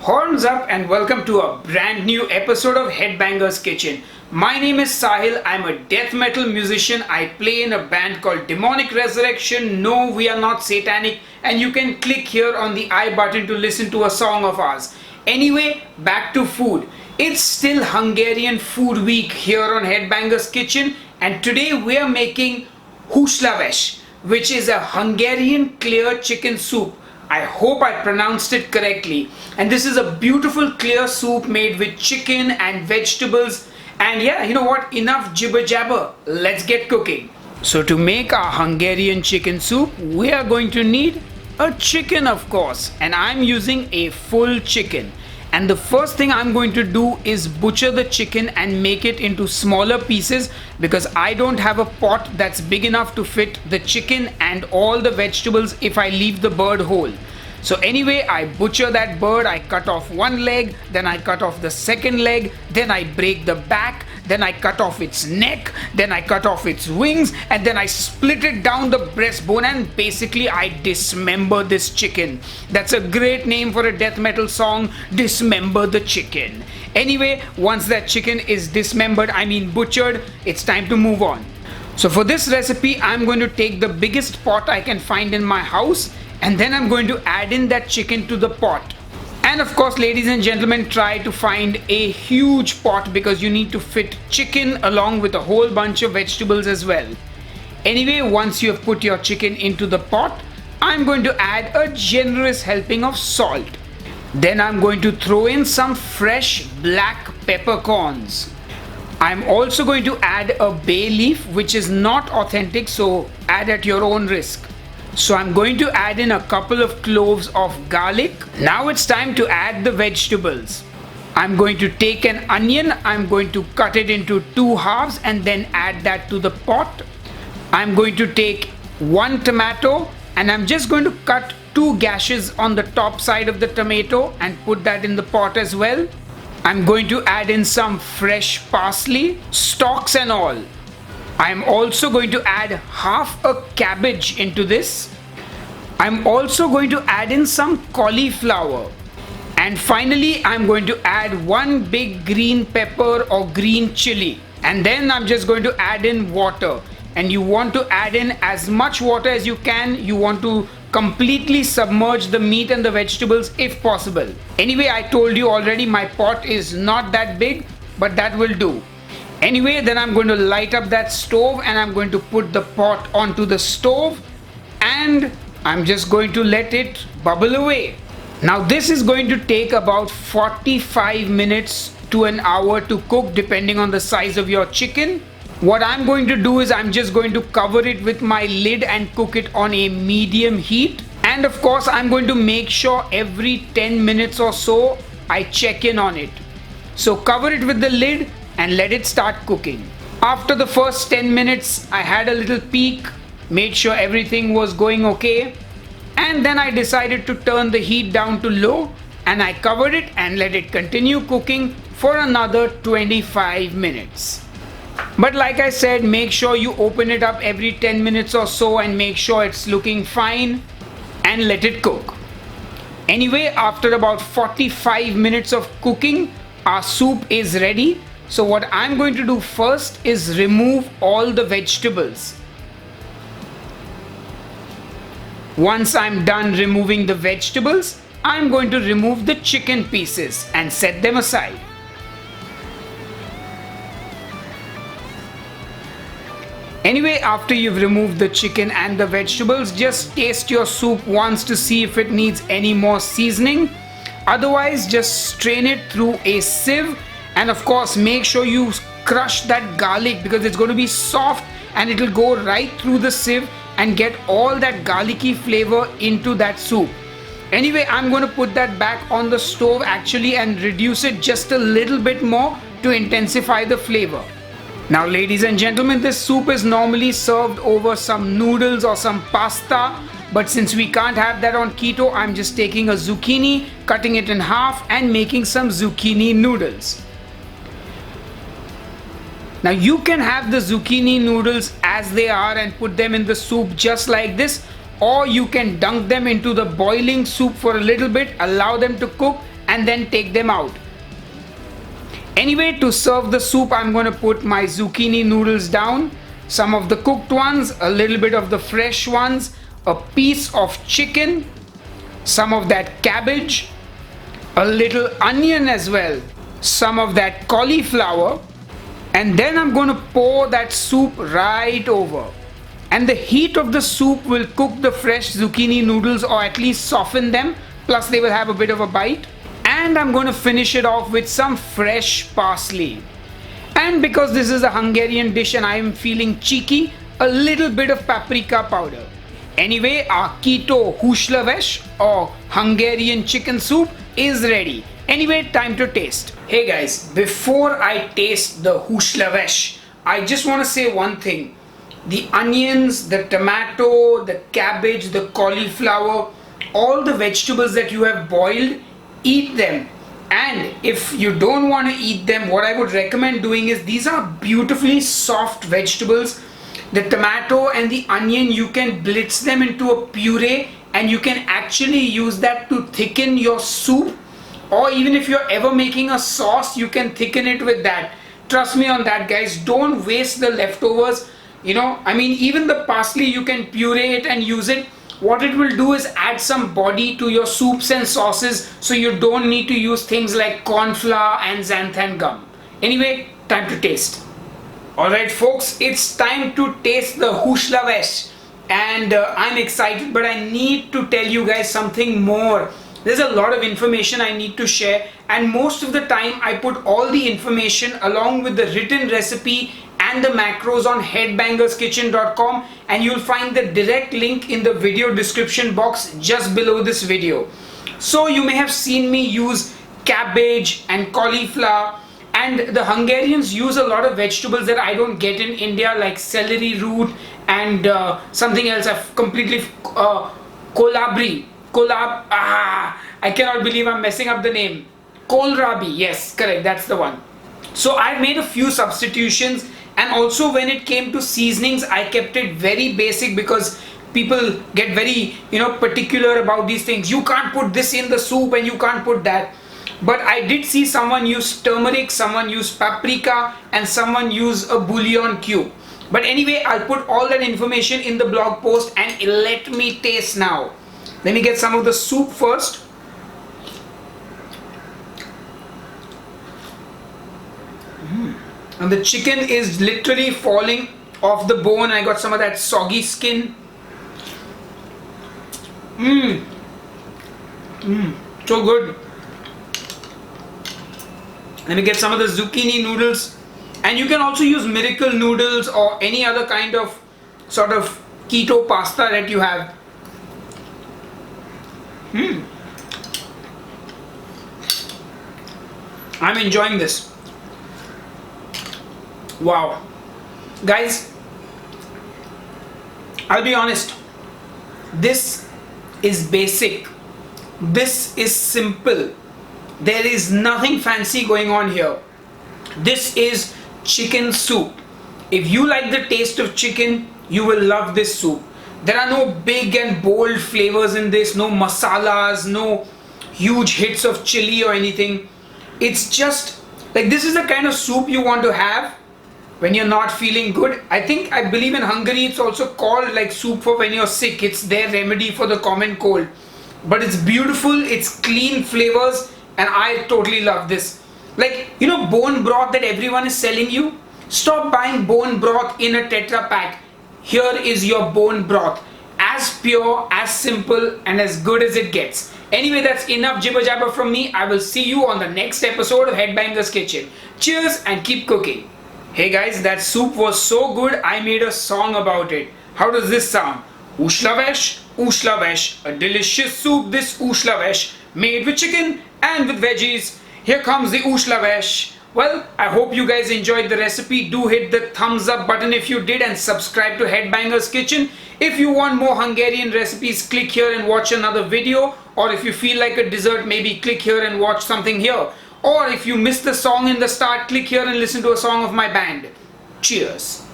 Horns up and welcome to a brand new episode of Headbanger's Kitchen. My name is Sahil. I'm a death metal musician. I play in a band called Demonic Resurrection. No, we are not satanic, and you can click here on the I button to listen to a song of ours. Anyway, back to food. It's still Hungarian Food Week here on Headbanger's Kitchen, and today we are making Húsleves, which is a Hungarian clear chicken soup. I hope I pronounced it correctly. And this is a beautiful clear soup made with chicken and vegetables. And yeah, you know what? Enough jibber jabber. Let's get cooking. So to make our Hungarian chicken soup, we are going to need a chicken, of course. And I'm using a full chicken. And the first thing I'm going to do is butcher the chicken and make it into smaller pieces because I don't have a pot that's big enough to fit the chicken and all the vegetables if I leave the bird whole. So anyway, I butcher that bird, I cut off one leg, then I cut off the second leg, then I break the back, then I cut off its neck, then I cut off its wings, and then I split it down the breastbone and basically I dismember this chicken. That's a great name for a death metal song, Dismember the Chicken. Anyway, once that chicken is dismembered, butchered, it's time to move on. So for this recipe, I'm going to take the biggest pot I can find in my house, and then I'm going to add in that chicken to the pot. And of course, ladies and gentlemen, try to find a huge pot because you need to fit chicken along with a whole bunch of vegetables as well. Anyway, once you have put your chicken into the pot, I'm going to add a generous helping of salt. Then I'm going to throw in some fresh black peppercorns. I'm also going to add a bay leaf, which is not authentic, so add at your own risk. So I'm going to add in a couple of cloves of garlic. Now it's time to add the vegetables. I'm going to take an onion, I'm going to cut it into two halves and then add that to the pot. I'm going to take one tomato and I'm just going to cut two gashes on the top side of the tomato and put that in the pot as well. I'm going to add in some fresh parsley, stalks and all. I'm also going to add half a cabbage into this. I'm also going to add in some cauliflower. And finally, I'm going to add one big green pepper or green chili. And then I'm just going to add in water. And you want to add in as much water as you can. You want to completely submerge the meat and the vegetables if possible. Anyway, I told you already my pot is not that big, but that will do. Anyway, then I'm going to light up that stove and I'm going to put the pot onto the stove and I'm just going to let it bubble away. Now this is going to take about 45 minutes to an hour to cook depending on the size of your chicken. What I'm going to do is I'm just going to cover it with my lid and cook it on a medium heat. And of course, I'm going to make sure every 10 minutes or so I check in on it. So cover it with the lid and let it start cooking. After the first 10 minutes, I had a little peek, made sure everything was going okay, and then I decided to turn the heat down to low and I covered it and let it continue cooking for another 25 minutes. But like I said, make sure you open it up every 10 minutes or so and make sure it's looking fine and let it cook. Anyway, after about 45 minutes of cooking, our soup is ready. So what I'm going to do first is remove all the vegetables. Once I'm done removing the vegetables, I'm going to remove the chicken pieces and set them aside. Anyway, after you've removed the chicken and the vegetables, just taste your soup once to see if it needs any more seasoning. Otherwise, just strain it through a sieve. And of course, make sure you crush that garlic because it's going to be soft and it will go right through the sieve and get all that garlicky flavor into that soup. Anyway, I'm going to put that back on the stove actually and reduce it just a little bit more to intensify the flavor. Now, ladies and gentlemen, this soup is normally served over some noodles or some pasta. But since we can't have that on keto, I'm just taking a zucchini, cutting it in half and making some zucchini noodles. Now you can have the zucchini noodles as they are and put them in the soup just like this, or you can dunk them into the boiling soup for a little bit, allow them to cook and then take them out. Anyway, to serve the soup, I'm going to put my zucchini noodles down, some of the cooked ones, a little bit of the fresh ones, a piece of chicken, some of that cabbage, a little onion as well, some of that cauliflower, and then I'm going to pour that soup right over. And the heat of the soup will cook the fresh zucchini noodles, or at least soften them, plus they will have a bit of a bite. And I'm going to finish it off with some fresh parsley. And because this is a Hungarian dish and I am feeling cheeky, a little bit of paprika powder. Anyway, our Keto Húsleves or Hungarian chicken soup is ready. Anyway, time to taste. Hey guys, before I taste the Húsleves, I just want to say one thing. The onions, the tomato, the cabbage, the cauliflower, all the vegetables that you have boiled, eat them. And if you don't want to eat them, what I would recommend doing is, these are beautifully soft vegetables. The tomato and the onion, you can blitz them into a puree and you can actually use that to thicken your soup. Or even if you're ever making a sauce, you can thicken it with that. Trust me on that, guys. Don't waste the leftovers. Even the parsley, you can puree it and use it. What it will do is add some body to your soups and sauces, so you don't need to use things like corn flour and xanthan gum. Anyway, time to taste. Alright folks, it's time to taste the Húsleves. And I'm excited, but I need to tell you guys something more. There's a lot of information I need to share, and most of the time I put all the information along with the written recipe and the macros on headbangerskitchen.com, and you'll find the direct link in the video description box just below this video. So you may have seen me use cabbage and cauliflower, and the Hungarians use a lot of vegetables that I don't get in India, like celery root and something else I've completely I cannot believe I'm messing up the name. Kohlrabi, yes, correct, that's the one. So I made a few substitutions, and also when it came to seasonings, I kept it very basic because people get very particular about these things. You can't put this in the soup and you can't put that. But I did see someone use turmeric, someone use paprika, and someone use a bouillon cube. But anyway, I'll put all that information in the blog post, and let me taste now. Let me get some of the soup first. And the chicken is literally falling off the bone. I got some of that soggy skin. So good. Let me get some of the zucchini noodles. And you can also use miracle noodles or any other kind of sort of keto pasta that you have. I'm enjoying this. Wow. Guys, I'll be honest. This is basic. This is simple. There is nothing fancy going on here. This is chicken soup. If you like the taste of chicken, you will love this soup. There are no big and bold flavors in this, no masalas, no huge hits of chili or anything. It's just like, this is the kind of soup you want to have when you're not feeling good. I believe in Hungary it's also called like soup for when you're sick. It's their remedy for the common cold. But it's beautiful, it's clean flavors, and I totally love this. Like, bone broth that everyone is selling you? Stop buying bone broth in a Tetra pack. Here is your bone broth. As pure, as simple, and as good as it gets. Anyway, that's enough jibber jabber from me. I will see you on the next episode of Headbanger's Kitchen. Cheers and keep cooking. Hey guys, that soup was so good, I made a song about it. How does this sound? Húsleves, Húsleves, a delicious soup, this Húsleves, made with chicken and with veggies. Here comes the Húsleves. Well, I hope you guys enjoyed the recipe. Do hit the thumbs up button if you did, and subscribe to Headbanger's Kitchen. If you want more Hungarian recipes, click here and watch another video. Or if you feel like a dessert, maybe click here and watch something here. Or if you missed the song in the start, click here and listen to a song of my band. Cheers.